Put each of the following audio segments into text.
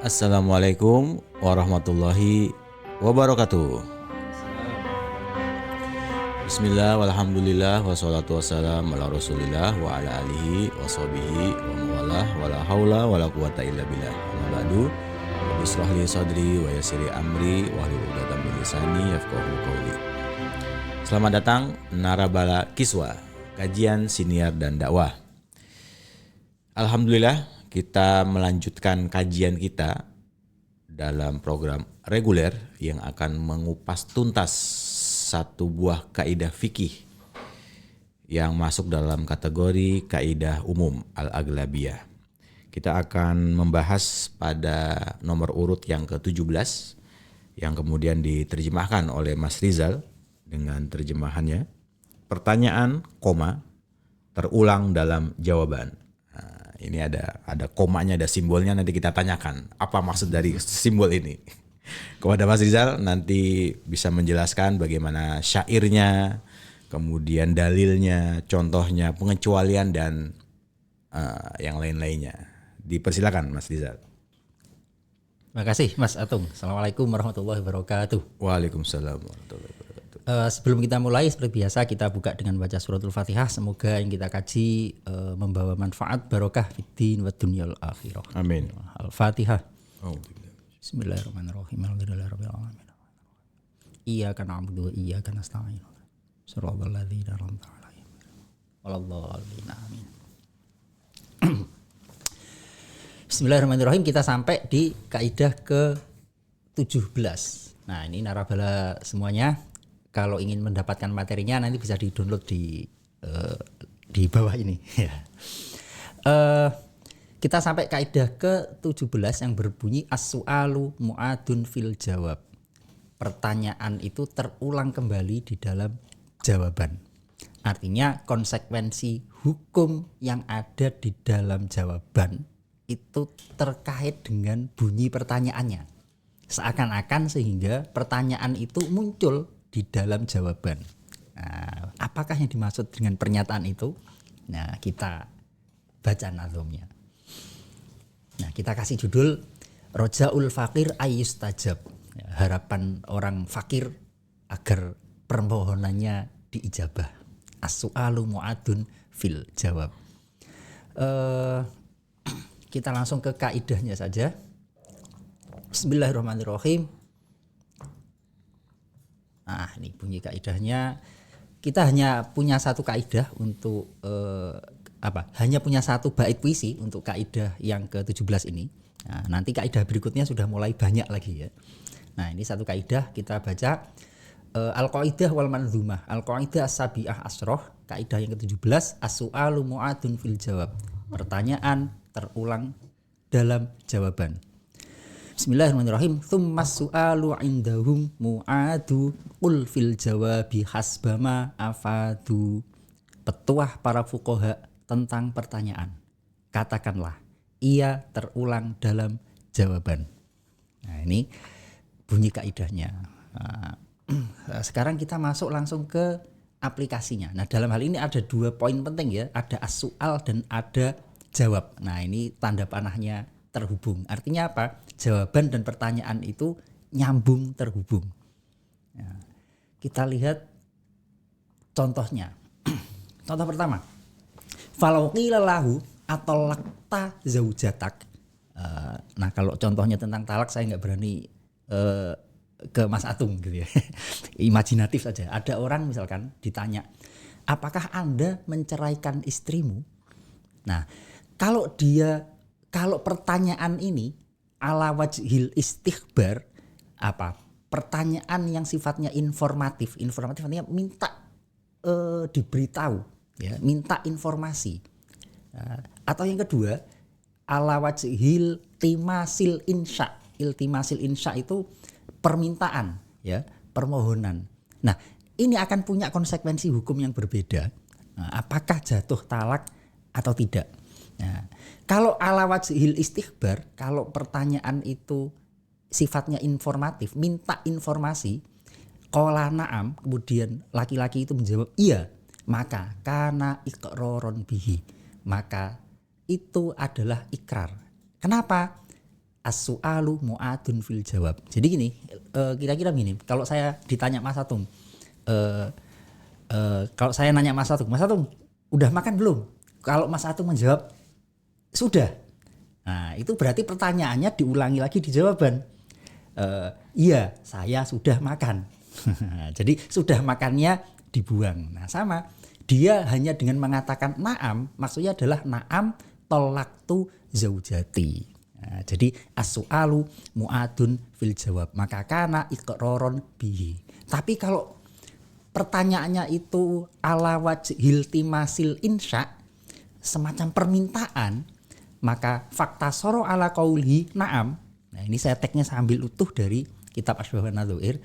Assalamualaikum warahmatullahi wabarakatuh. Bismillah, walhamdulillah, wassalatu wassalam ala rasulillah wa ala alihi wa sahbihi wa mawalah wa la hawla wa la quwata illa billah. Amma ba'du, rabbi ishrah li sadri wa yassir amri wa hlul 'uqdatam min lisani yafqahu qawli. Selamat datang Narabala Kiswa, kajian siniar dan dakwah. Alhamdulillah, kita melanjutkan kajian kita dalam program reguler yang akan mengupas tuntas satu buah kaidah fikih yang masuk dalam kategori kaidah umum al-aghlabiyah. Kita akan membahas pada nomor urut yang ke-17 yang kemudian diterjemahkan oleh Mas Rizal dengan terjemahannya pertanyaan, terulang dalam jawaban. Ini ada komanya, ada simbolnya, nanti kita tanyakan apa maksud dari simbol ini. Kepada Mas Rizal nanti bisa menjelaskan bagaimana syairnya, kemudian dalilnya, contohnya, pengecualian dan yang lain-lainnya. Dipersilakan Mas Rizal. Terima kasih Mas Atung. Assalamualaikum warahmatullahi wabarakatuh. Waalaikumsalam warahmatullahi wabarakatuh. Sebelum kita mulai, seperti biasa kita buka dengan baca suratul Fatihah. Semoga yang kita kaji membawa manfaat, barokah fiddin wa dunyal akhirah. Amin. Al-Fatihah. Bismillahirrahmanirrahim. Alhamdulillahirabbil alamin. Iyyaka na'budu wa iyyaka nasta'in. Shiratal ladzina an'amta 'alaihim ghairil maghdubi 'alaihim. Bismillahirrahmanirrahim. Kita sampai di kaidah ke-17. Nah, ini narabala semuanya. Kalau ingin mendapatkan materinya nanti bisa di-download di bawah ini. Kita sampai kaidah ke-17 yang berbunyi as-su'alu mu'adun fil jawab. Pertanyaan itu terulang kembali di dalam jawaban. Artinya konsekuensi hukum yang ada di dalam jawaban itu terkait dengan bunyi pertanyaannya. Seakan-akan sehingga pertanyaan itu muncul di dalam jawaban. Nah, apakah yang dimaksud dengan pernyataan itu? Nah, kita baca nazomnya. Nah, kita kasih judul Rojaul Fakir Ayyustajab. Harapan orang fakir agar permohonannya diijabah. As-su'alu mu'adun fil jawab. Kita langsung ke kaidahnya saja. Bismillahirrahmanirrahim. Nah, ini bunyi kaidahnya. Kita hanya punya satu kaidah untuk hanya punya satu bait puisi untuk kaidah yang ke-17 ini. Nah, nanti kaidah berikutnya sudah mulai banyak lagi ya. Nah, ini satu kaidah kita baca al-qaidah wal manzumah. Al-qaidah as-sabi'ah asroh, kaidah yang ke-17 as-su'alu mu'adun fil jawab. Pertanyaan terulang dalam jawaban. Bismillahirrahmanirrahim. Tsummas su'alu indahum mu'adu qul fil jawabi hasbama afadu. Petuah para fuqaha tentang pertanyaan. Katakanlah, ia terulang dalam jawaban. Nah, ini bunyi kaidahnya. Sekarang kita masuk langsung ke aplikasinya. Nah, dalam hal ini ada dua poin penting ya. Ada as-su'al dan ada jawab. Nah, ini tanda panahnya terhubung. Artinya apa? Jawaban dan pertanyaan itu nyambung terhubung. Nah, kita lihat contohnya. Contoh pertama. Falau qila lahu atallaqta zaujatak. Nah, kalau contohnya tentang talak saya nggak berani ke Mas Atung gitu ya. Imajinatif saja. Ada orang misalkan ditanya, apakah Anda menceraikan istrimu? Nah, kalau pertanyaan ini ala wajhil istighbar, pertanyaan yang sifatnya informatif artinya minta diberitahu. Ya, minta informasi. Atau yang kedua, ala wajhil iltimasil insya. Iltimasil insya itu permintaan, ya, permohonan. Nah, ini akan punya konsekuensi hukum yang berbeda. Nah, apakah jatuh talak atau tidak? Nah, kalau ala wajhil istighbar, kalau pertanyaan itu sifatnya informatif, minta informasi, qala na'am, kemudian laki-laki itu menjawab iya, maka kana iqroron bihi, maka itu adalah ikrar. Kenapa? as-su'alu mu'adun fil jawab. Jadi gini, kira-kira gini, kalau saya ditanya Mas Atung, kalau saya nanya Mas Atung, udah makan belum? Kalau Mas Atung menjawab sudah, nah itu berarti pertanyaannya diulangi lagi di jawaban. Iya, saya sudah makan. Jadi sudah makannya dibuang. Nah sama, dia hanya dengan mengatakan na'am, maksudnya adalah na'am tolaktu zaujati. Nah, jadi as-su'alu mu'adun fil jawab, maka kana iqroron bihi. Tapi kalau pertanyaannya itu ala wajhil timasil insya, semacam permintaan, maka fakta soro ala qaulhi na'am. Nah ini saya tagnya sambil utuh dari kitab Asbahun Nadzair.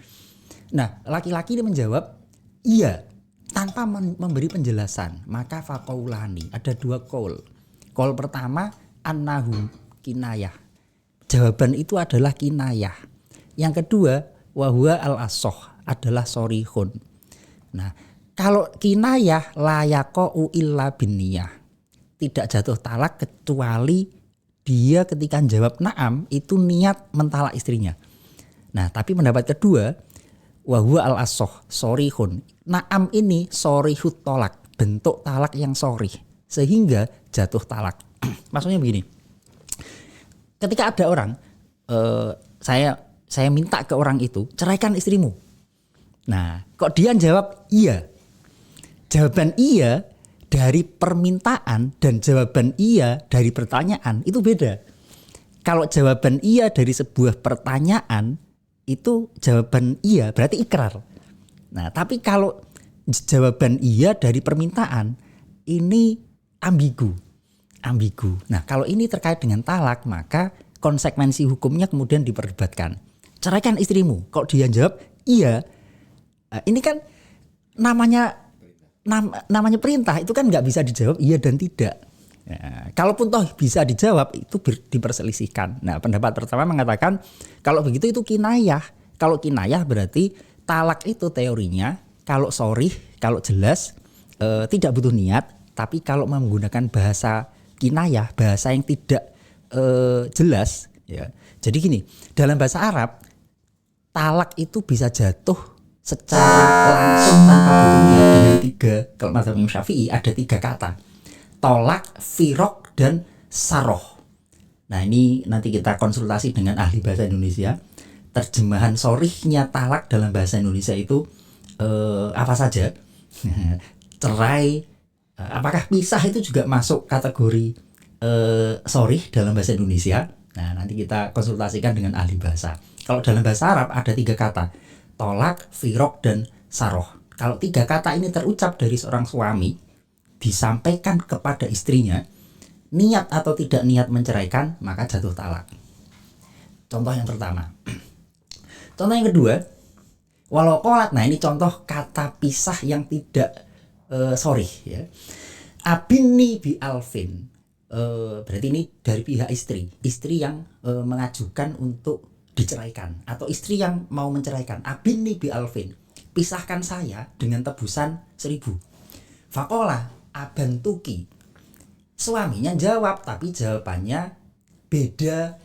Nah laki-laki ini menjawab iya tanpa memberi penjelasan, maka faqaulani, ada dua qaul. Qaul pertama annahu kinayah, jawaban itu adalah kinayah. Yang kedua wahwa al-asoh, adalah sorihun. Nah kalau kinayah la yaqa'u illa binniyah, tidak jatuh talak kecuali dia ketika jawab na'am itu niat mentalak istrinya. Nah tapi pendapat kedua wahwa al-asoh sorihun, na'am ini sorihut tolak, bentuk talak yang sorih sehingga jatuh talak. Maksudnya begini, ketika ada orang, saya minta ke orang itu ceraikan istrimu. Nah kok dia jawab iya, jawaban iya dari permintaan dan jawaban iya dari pertanyaan itu beda. Kalau jawaban iya dari sebuah pertanyaan itu jawaban iya berarti ikrar. Nah tapi kalau jawaban iya dari permintaan ini ambigu. Nah kalau ini terkait dengan talak, maka konsekuensi hukumnya kemudian diperdebatkan. Ceraikan istrimu, kok dia jawab iya, ini kan namanya perintah, itu kan nggak bisa dijawab iya dan tidak. Nah, kalaupun toh bisa dijawab itu diperselisihkan. Nah pendapat pertama mengatakan kalau begitu itu kinayah. Kalau kinayah berarti talak itu teorinya kalau sorih, kalau jelas tidak butuh niat. Tapi kalau menggunakan bahasa kinayah, bahasa yang tidak jelas, ya. Jadi gini, dalam bahasa Arab talak itu bisa jatuh secara langsung tanpa butuh niat dengan tiga. Kalau mazhab Imam Syafi'i ada tiga kata: tolak, firok, dan saroh. Nah ini nanti kita konsultasi dengan ahli bahasa Indonesia. Terjemahan sorihnya talak dalam bahasa Indonesia itu apa saja? Cerai, apakah pisah itu juga masuk kategori sorih dalam bahasa Indonesia? Nah nanti kita konsultasikan dengan ahli bahasa. Kalau dalam bahasa Arab ada tiga kata: tolak, firok, dan saroh. Kalau tiga kata ini terucap dari seorang suami disampaikan kepada istrinya, niat atau tidak niat menceraikan, maka jatuh talak. Contoh yang pertama. Contoh yang kedua, walau qolat. Nah ini contoh kata pisah yang tidak sorry ya. Abini bi alfin, berarti ini dari pihak istri yang mengajukan untuk diceraikan atau istri yang mau menceraikan. Abini bi alfin, pisahkan saya dengan tebusan 1.000. Fakola abantuki, suaminya jawab tapi jawabannya beda,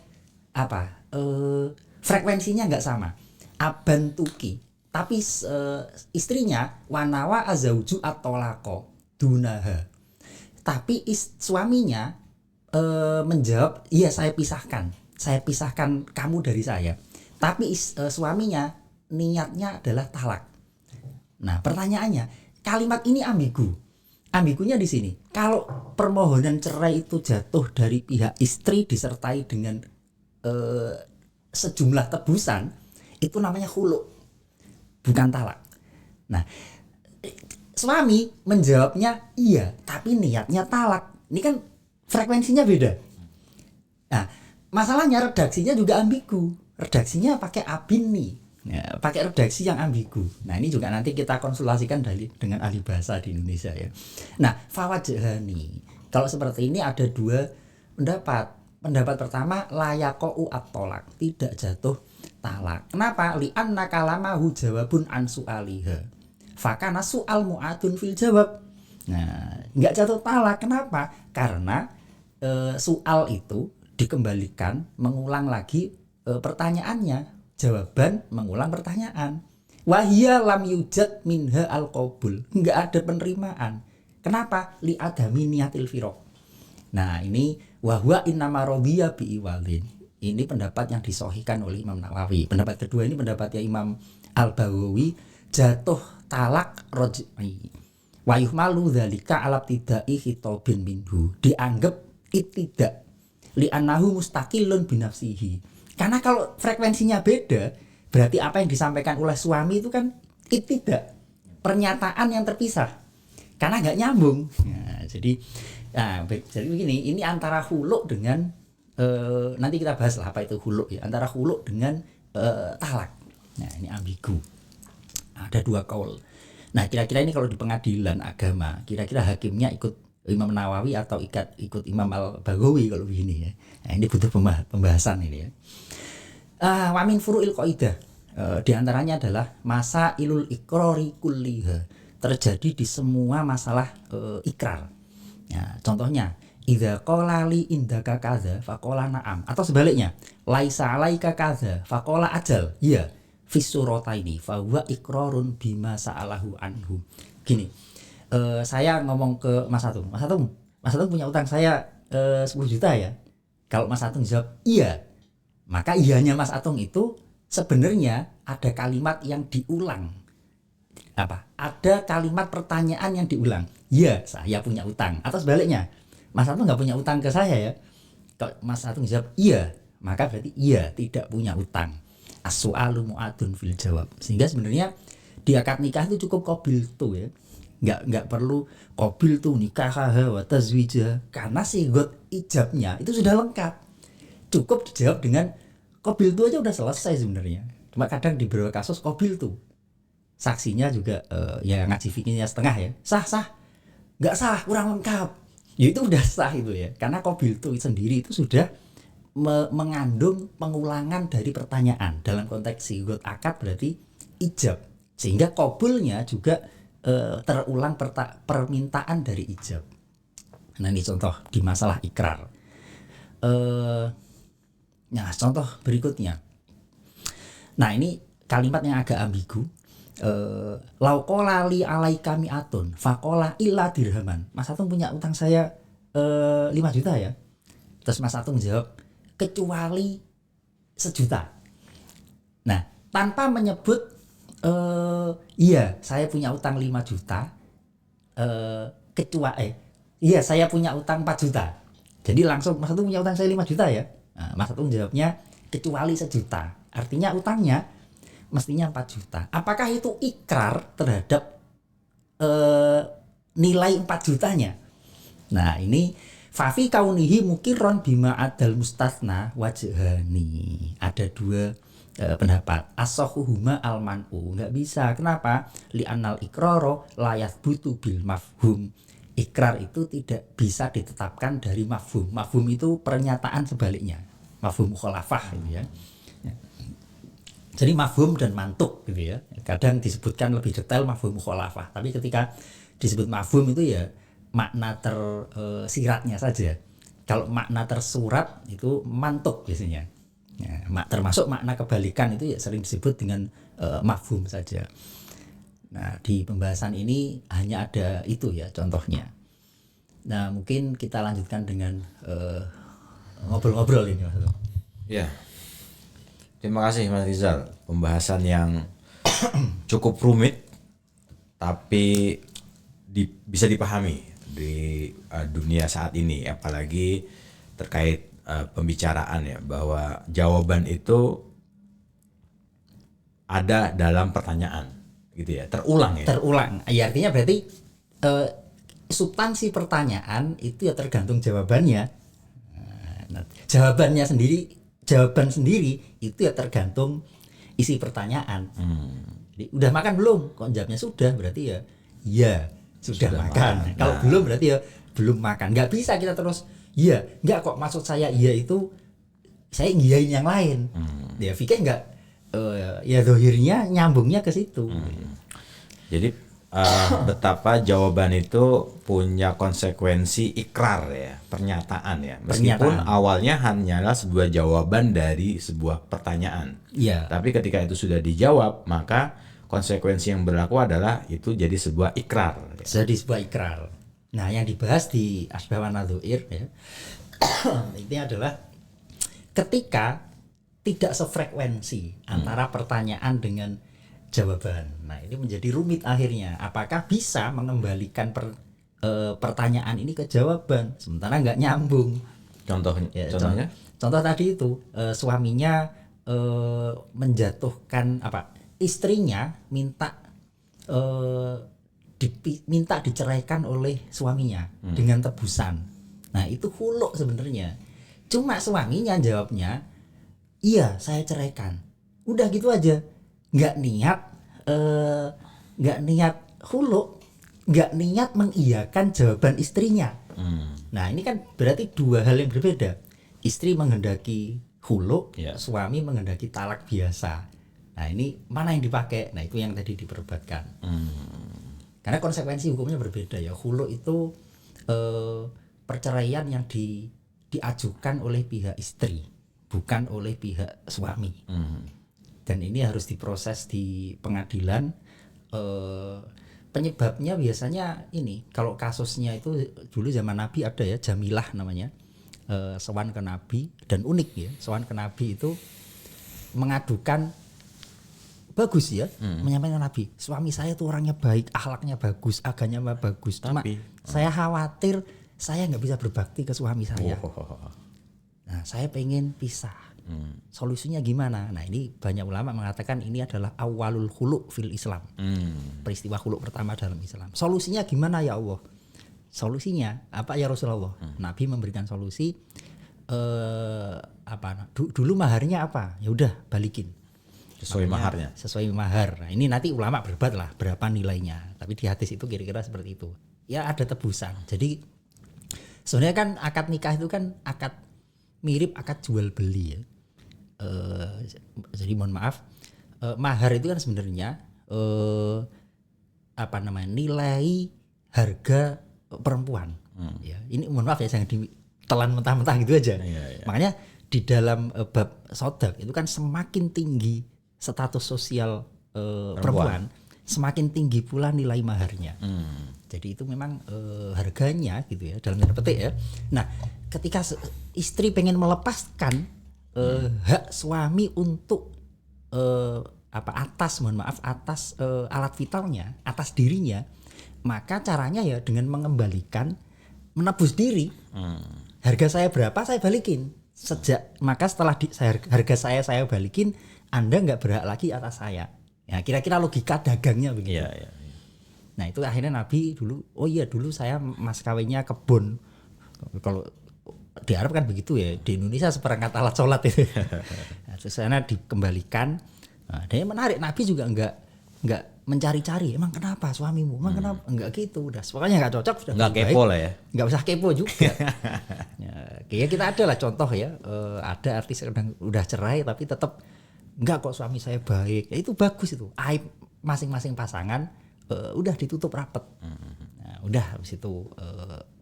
frekuensinya nggak sama. Abantuki, tapi istrinya wanawa azauju atolako dunaha, tapi suaminya menjawab iya saya pisahkan kamu dari saya, tapi suaminya niatnya adalah talak. Nah pertanyaannya, kalimat ini ambigunya di sini. Kalau permohonan cerai itu jatuh dari pihak istri disertai dengan sejumlah tebusan, itu namanya khulu, bukan talak. Nah suami menjawabnya iya tapi niatnya talak, ini kan frekuensinya beda. Nah masalahnya redaksinya juga ambigu, redaksinya pakai abini, ya, pakai redaksi yang ambigu. Nah ini juga nanti kita konsultasikan dengan ahli bahasa di Indonesia ya. Nah fawajhani, kalau seperti ini ada dua pendapat. Pendapat pertama layaqau at-tolak, tidak jatuh talak. Kenapa? Li'anna kalamahu jawabun an su'aliha, fakana su'al mu'adun fil jawab. Nah nggak jatuh talak. Kenapa? Karena soal itu dikembalikan, mengulang lagi pertanyaannya, jawaban mengulang pertanyaan. Wahia lam yujad minha al-qabul, enggak ada penerimaan. Kenapa? Li adami niatil firaq. Nah, ini wahwa innama radiya bi iwalin. Ini pendapat yang disahihkan oleh Imam Nawawi. Pendapat kedua ini pendapatnya Imam Al-Baghawi, jatuh talak raj'i. Wa yuhmalu dzalika ala ibtida'i khitabin minhu. Dianggap ibtida' li annahu mustaqillun bi nafsihi. Karena kalau frekuensinya beda, berarti apa yang disampaikan oleh suami itu kan ibtida', pernyataan yang terpisah. Karena enggak nyambung. Nah, jadi begini, ini antara huluk dengan nanti kita bahas lah apa itu huluk ya, antara huluk dengan talak. Nah, ini ambigu. Ada dua kaul. Nah, kira-kira ini kalau di pengadilan agama, kira-kira hakimnya ikut Imam Nawawi atau ikut Imam Al-Baghawi kalau begini ya. Nah, ini butuh pembahasan ini ya. Wa min furu'il qaidah. Di antaranya adalah masa ilul ikrari kulliha. Terjadi di semua masalah ikrar. Nah, contohnya idza qala li indaka kadza faqala na'am, atau sebaliknya laisa alaika kadza faqala ajal. Iya, fi surataini fa huwa iqrarun bima sa'alahu anhu. Gini, saya ngomong ke Mas Atung punya utang saya 10 juta ya. Kalau Mas Atung jawab iya, maka iyanya Mas Atung itu sebenarnya ada kalimat yang diulang. Ada kalimat pertanyaan yang diulang. Iya, saya punya utang. Atau sebaliknya, Mas Atung nggak punya utang ke saya ya. Kalau Mas Atung jawab iya, maka berarti iya tidak punya utang. As-su'alu mu'adun fil jawab. Sehingga sebenarnya di akad nikah itu cukup qabil tuh ya. Nggak perlu qabil tuh nikahaha wa tazwijah, karena sigot ijabnya itu sudah lengkap. Cukup dijawab dengan qabil tuh aja udah selesai sebenarnya. Cuma kadang di beberapa kasus qabil tuh saksinya juga ya ngaji fikihnya setengah ya. Sah. Nggak sah, kurang lengkap. Ya itu udah sah itu ya. Karena qabil tuh sendiri itu sudah mengandung pengulangan dari pertanyaan. Dalam konteks sigot akad berarti ijab. Sehingga qabulnya juga terulang permintaan dari ijab. Nah, ini contoh di masalah ikrar. Nah, contoh berikutnya. Nah, ini kalimat yang agak ambigu. Lauqala li alaika mi'atun faqala illa dirhaman. Mas Atung punya utang saya 5 juta ya. Terus Mas Atung jawab kecuali 1 juta. Nah, tanpa menyebut iya saya punya utang 5 juta iya saya punya utang 4 juta. Jadi langsung Mas Atung punya utang saya 5 juta ya. Nah, Mas Atung jawabnya kecuali 1 juta. Artinya utangnya mestinya 4 juta. Apakah itu ikrar terhadap nilai 4 jutanya? Nah, ini fafi kaunihi mukirron bima adal mustasna wajhani. Ada dua pendapat. As-sahhuhuma al-man'u. Enggak bisa. Kenapa? Li'annal ikraro la yathbutu bil mafhum. Ikrar itu tidak bisa ditetapkan dari mafhum. Mafhum itu pernyataan sebaliknya. Mafhum mukhalafah gitu ya. Jadi mafhum dan mantuk gitu ya. Kadang disebutkan lebih detail mafhum mukhalafah. Tapi ketika disebut mafhum itu ya makna tersiratnya saja. Kalau makna tersurat itu mantuk biasanya. Ya, termasuk makna kebalikan itu ya sering disebut dengan mafhum saja. Nah, di pembahasan ini hanya ada itu ya contohnya. Nah, mungkin kita lanjutkan dengan ngobrol-ngobrol ini Mas. Ya. Terima kasih Mas Rizal, pembahasan yang cukup rumit tapi bisa dipahami di dunia saat ini, apalagi terkait pembicaraan ya, bahwa jawaban itu ada dalam pertanyaan gitu ya, terulang ya. Terulang, ya artinya berarti substansi pertanyaan itu ya tergantung jawabannya. Nah, jawaban sendiri itu ya tergantung isi pertanyaan. Jadi udah makan belum? Kok jawabnya sudah, berarti ya sudah makan. Kalau belum berarti ya belum makan. Nggak bisa kita terus iya, nggak kok maksud saya iya itu saya ngiyain yang lain. Ya fikir nggak ya dohirnya nyambungnya ke situ. Jadi betapa jawaban itu punya konsekuensi ikrar ya, pernyataan ya. Meskipun awalnya hanyalah sebuah jawaban dari sebuah pertanyaan. Iya. Tapi ketika itu sudah dijawab, maka konsekuensi yang berlaku adalah itu jadi sebuah ikrar. Jadi sebuah ikrar. Nah, yang dibahas di Asbab an-Nadhu'ir ya, ini adalah ketika tidak sefrekuensi antara pertanyaan dengan jawaban. Nah, ini menjadi rumit akhirnya. Apakah bisa mengembalikan pertanyaan ini ke jawaban sementara nggak nyambung? Contohnya? Contoh tadi itu suaminya menjatuhkan istrinya minta minta diceraikan oleh suaminya dengan tebusan. Nah, itu khulu sebenarnya. Cuma suaminya jawabnya, iya saya ceraikan. Udah gitu aja. Nggak niat khulu, nggak niat mengiyakan jawaban istrinya. Nah, ini kan berarti dua hal yang berbeda. Istri menghendaki khulu, suami menghendaki talak biasa. Nah, ini mana yang dipakai? Nah, itu yang tadi diperdebatkan. Karena konsekuensi hukumnya berbeda ya. Khulu itu perceraian yang diajukan oleh pihak istri, bukan oleh pihak suami. Dan ini harus diproses di pengadilan. Penyebabnya biasanya ini, kalau kasusnya itu dulu zaman Nabi ada ya, Jamilah namanya, sowan ke Nabi, dan unik ya, sowan ke Nabi itu mengadukan, bagus ya, menyampaikan Nabi, suami saya tuh orangnya baik, akhlaknya bagus, agamanya bagus, cuma saya khawatir saya nggak bisa berbakti ke suami saya. Nah, saya pengen pisah. Solusinya gimana? Nah, ini banyak ulama mengatakan ini adalah awalul khulu fil Islam. Peristiwa khulu pertama dalam Islam. Solusinya gimana ya Allah? Solusinya apa ya Rasulullah? Nabi memberikan solusi dulu maharnya apa? Ya udah balikin. Sesuai maharnya. Sesuai mahar. Nah, ini nanti ulama berdebat lah berapa nilainya. Tapi di hadis itu kira-kira seperti itu. Ya ada tebusan. Jadi sebenarnya kan akad nikah itu kan akad mirip akad jual beli ya. Jadi mohon maaf, mahar itu kan sebenarnya nilai harga perempuan. Ya, ini mohon maaf ya, jangan ditelan mentah-mentah gitu aja. Makanya di dalam bab sodak itu kan semakin tinggi status sosial perempuan, semakin tinggi pula nilai maharnya. Jadi itu memang harganya gitu ya, dalam tanda petik ya. Nah, ketika istri pengen melepaskan hak suami untuk atas alat vitalnya, atas dirinya, maka caranya ya dengan mengembalikan, menebus diri. Harga saya berapa saya balikin. Maka setelah harga saya balikin, Anda nggak berhak lagi atas saya. Ya, kira-kira logika dagangnya begitu. Nah, itu akhirnya Nabi dulu, dulu saya mas kawinnya kebun. Kalau di Arab kan begitu ya, di Indonesia seperangkat alat sholat itu. Nah, terus sana dikembalikan. Nah, dan yang menarik, Nabi juga nggak mencari-cari, emang kenapa suamimu, emang kenapa, enggak gitu, udah pokoknya nggak cocok, sudah nggak kepo lah ya, nggak usah kepo juga. Ya, kita ada lah contoh ya, ada artis udah cerai tapi tetap enggak kok suami saya baik, ya itu bagus, itu aib masing-masing pasangan udah ditutup rapet. Nah, udah habis itu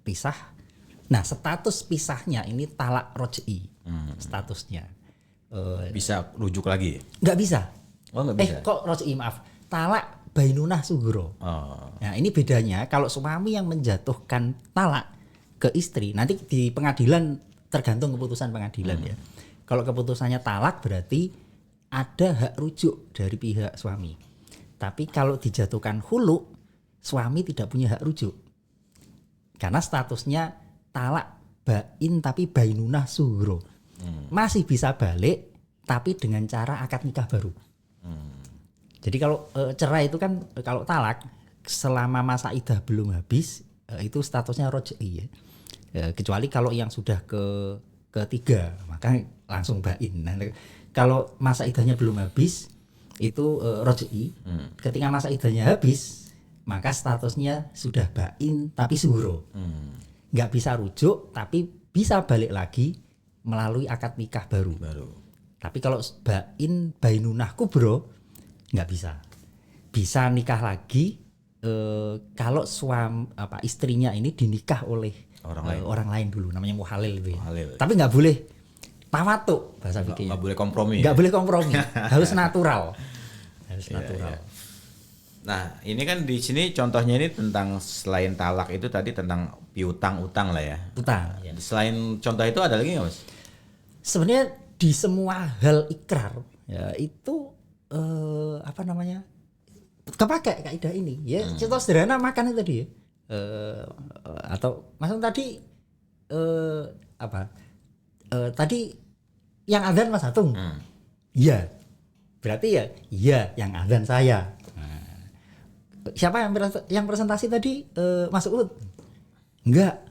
pisah. Nah, status pisahnya ini talak roj'i, statusnya. Bisa rujuk lagi? Nggak bisa. Oh, nggak bisa. Kok roj'i, maaf. Talak bainunah sugro. Nah, ini bedanya kalau suami yang menjatuhkan talak ke istri, nanti di pengadilan tergantung keputusan pengadilan ya. Kalau keputusannya talak berarti ada hak rujuk dari pihak suami. Tapi kalau dijatuhkan hulu, suami tidak punya hak rujuk. Karena statusnya talak bain tapi bainunah sugro. Masih bisa balik tapi dengan cara akad nikah baru. Jadi kalau cerai itu kan, kalau talak selama masa iddah belum habis itu statusnya roj'i ya. Kecuali kalau yang sudah ketiga maka langsung bain. Nah, kalau masa iddahnya belum habis itu roj'i. Ketika masa iddahnya habis maka statusnya sudah bain tapi sugro. Nggak bisa rujuk tapi bisa balik lagi melalui akad nikah baru. Tapi kalau bainunah kubro nggak bisa. Bisa nikah lagi kalau istrinya ini dinikah oleh Orang lain dulu, namanya muhalil itu ya. Muhalil. Tapi nggak boleh tawatuk bahasa fikihnya. Nggak boleh kompromi. Nggak boleh kompromi, harus natural. Harus natural. Nah, ini kan di sini contohnya ini tentang selain talak itu tadi tentang piutang utang lah ya. Utang. Ya. Selain contoh itu ada lagi nggak Mas? Sebenarnya di semua hal ikrar ya itu kepake kaidah ini ya. Contoh sederhana makan itu tadi ya. Atau maksud tadi tadi yang adzan Mas Atung. Iya. Berarti ya iya yang adzan saya. Siapa yang presentasi tadi Mas Uud? Enggak.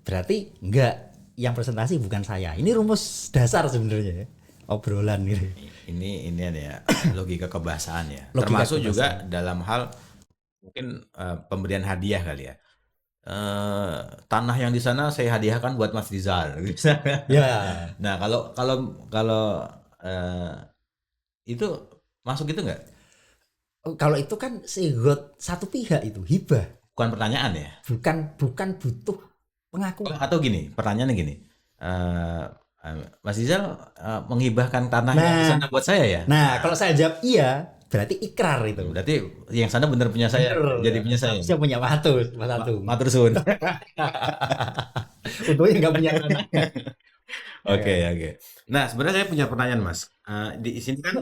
Berarti enggak. Yang presentasi bukan saya. Ini rumus dasar sebenarnya ya. Obrolan gitu. Ini ya logika kebahasaan ya. Logika Termasuk kebahasaan. juga dalam hal mungkin pemberian hadiah kali ya. Tanah yang di sana saya hadiahkan buat Mas Rizal. Ya. Nah, kalau itu masuk gitu nggak? Kalau itu kan sigot satu pihak itu hibah. Bukan pertanyaan ya? Bukan butuh pengakuan. Atau gini, pertanyaannya gini. Mas Rizal menghibahkan tanah yang di sana buat saya ya? Nah, kalau saya jawab iya, berarti ikrar itu. Berarti yang sana benar punya saya, jadi punya saya. Saya punya Mas Atung. Matur suwun. Untungnya nggak punya tanah. Oke. Nah, sebenarnya saya punya pertanyaan, Mas. Di sini kan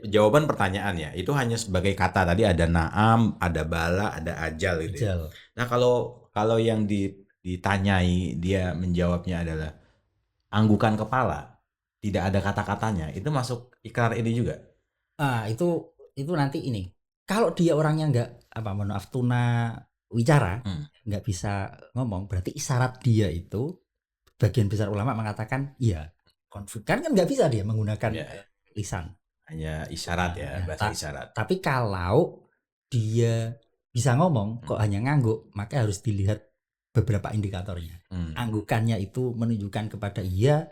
jawaban pertanyaan ya, itu hanya sebagai kata. Tadi ada naam, ada bala, ada ajal gitu. Ya. Nah, kalau yang ditanyai dia menjawabnya adalah anggukan kepala, tidak ada kata-katanya, itu masuk ikrar ini juga. Itu nanti ini. Kalau dia orangnya nggak tuna wicara, nggak bisa ngomong, berarti isyarat dia itu. Bagian besar ulama mengatakan iya, kan nggak bisa dia menggunakan lisan, hanya isyarat ya, bahasa isyarat. Tapi kalau dia bisa ngomong kok hanya ngangguk, maka harus dilihat beberapa indikatornya. Anggukannya itu menunjukkan kepada iya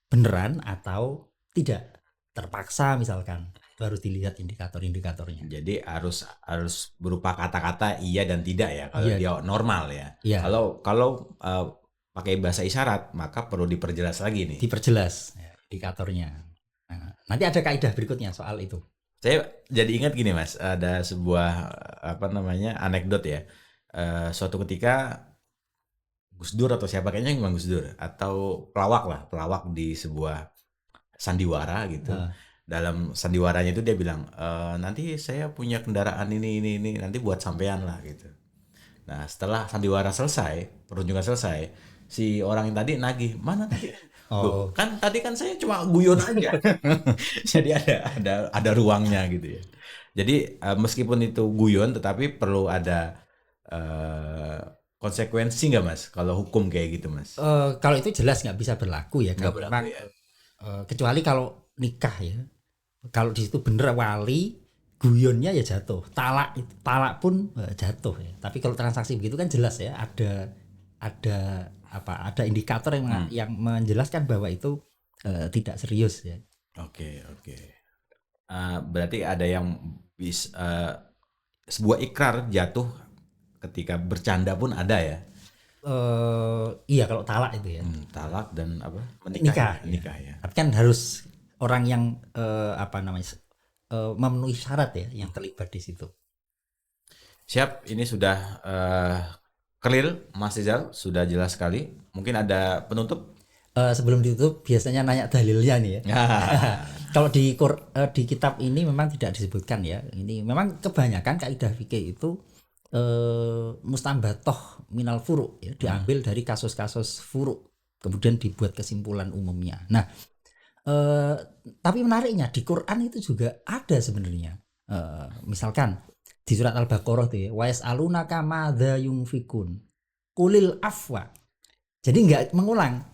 beneran atau tidak, terpaksa misalkan, harus dilihat indikator-indikatornya. Jadi harus berupa kata-kata iya dan tidak ya kalau dia normal ya. Kalau pakai bahasa isyarat, maka perlu diperjelas lagi nih. Diperjelas indikatornya. Nah, nanti ada kaidah berikutnya soal itu. Saya jadi ingat gini Mas, ada sebuah anekdot ya. Suatu ketika Gus Dur atau siapa, kayaknya memang Gus Dur atau pelawak di sebuah sandiwara gitu. Dalam sandiwaranya itu dia bilang, nanti saya punya kendaraan ini nanti buat sampean lah gitu. Nah, setelah sandiwara selesai, pertunjukan selesai, si orang yang tadi nagih, mana tadi? Loh, kan tadi kan saya cuma guyon aja. Jadi ada ruangnya gitu ya. Jadi meskipun itu guyon, tetapi perlu ada konsekuensi nggak Mas? Kalau hukum kayak gitu Mas? Kalau itu jelas nggak bisa berlaku ya. Kecuali kalau nikah ya. Kalau di situ bener wali, guyonnya ya jatuh. Talak pun jatuh ya. Tapi kalau transaksi begitu kan jelas ya, ada indikator yang menjelaskan bahwa itu tidak serius ya. Oke. Berarti ada yang sebuah ikrar jatuh ketika bercanda pun ada ya. Iya kalau talak itu ya. Talak dan menikah ya. Tapi kan harus orang yang memenuhi syarat ya yang terlibat di situ. Siap, ini sudah clear Mas Rizal, sudah jelas sekali. Mungkin ada penutup? Sebelum ditutup biasanya nanya dalilnya nih ya. Kalau di kitab ini memang tidak disebutkan ya. Ini memang kebanyakan kaidah fikih itu mustambatoh minal furu ya, diambil dari kasus-kasus furu, kemudian dibuat kesimpulan umumnya. Nah, tapi menariknya di Quran itu juga ada sebenarnya. Misalkan di surat Al-Baqarah tuh ya, wa yas'alunaka madza yunfikun qulil afwa. Jadi enggak mengulang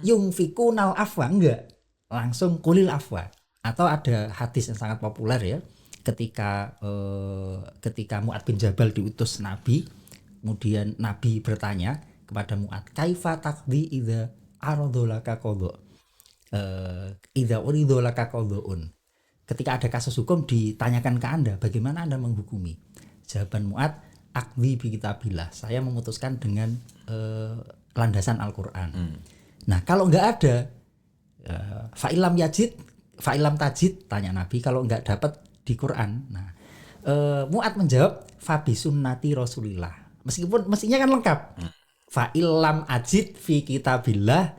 yunfikunal afwa, enggak, langsung qulil afwa. Atau ada hadis yang sangat populer ya, ketika Mu'ad bin Jabal diutus Nabi, kemudian Nabi bertanya kepada Mu'ad, kaifa taqdi idza aradulaka qadha, idza uridulaka qadhaun. Ketika ada kasus hukum ditanyakan ke Anda, bagaimana Anda menghukumi? Jawaban Mu'ad, akdi bi kitabillah. Saya memutuskan dengan landasan Al-Qur'an. Nah, kalau nggak ada fa'ilam tajid, tanya Nabi, kalau nggak dapat di Quran. Nah, Mu'ad menjawab fabi sunnati Rasulillah. Meskipun mestinya kan lengkap. Fa'ilam ajid fi kitabillah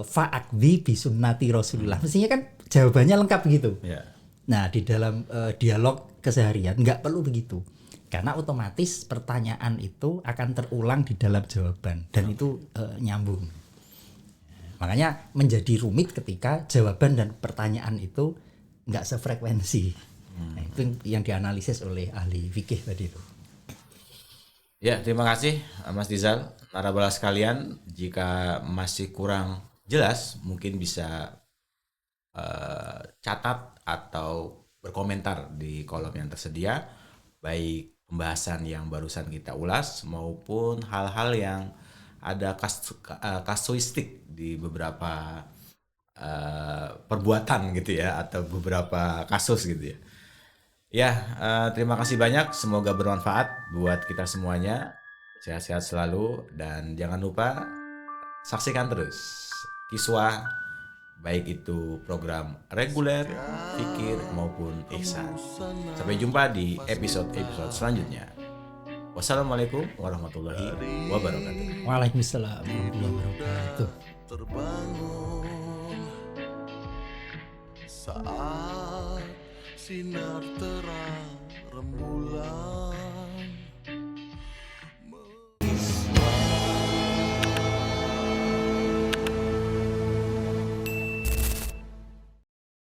fa'akdi bi sunnati Rasulillah. Mestinya kan jawabannya lengkap begitu. Ya. Nah, di dalam dialog keseharian nggak perlu begitu. Karena otomatis pertanyaan itu akan terulang di dalam jawaban dan itu nyambung. Makanya menjadi rumit ketika jawaban dan pertanyaan itu nggak sefrekuensi. Nah, itu yang dianalisis oleh ahli fikih tadi itu. Ya, terima kasih Mas Dizal. Narabala sekalian, jika masih kurang jelas mungkin bisa catat atau berkomentar di kolom yang tersedia, baik pembahasan yang barusan kita ulas maupun hal-hal yang ada kasuistik di beberapa perbuatan gitu ya, atau beberapa kasus gitu ya. Ya, terima kasih banyak. Semoga bermanfaat buat kita semuanya. Sehat-sehat selalu dan jangan lupa saksikan terus Kiswah, baik itu program reguler, fikir maupun ihsan. Sampai jumpa di episode-episode selanjutnya. Wassalamualaikum warahmatullahi wabarakatuh. Waalaikumsalam warahmatullahi wabarakatuh. Terbangun saat sinar terang rembulan.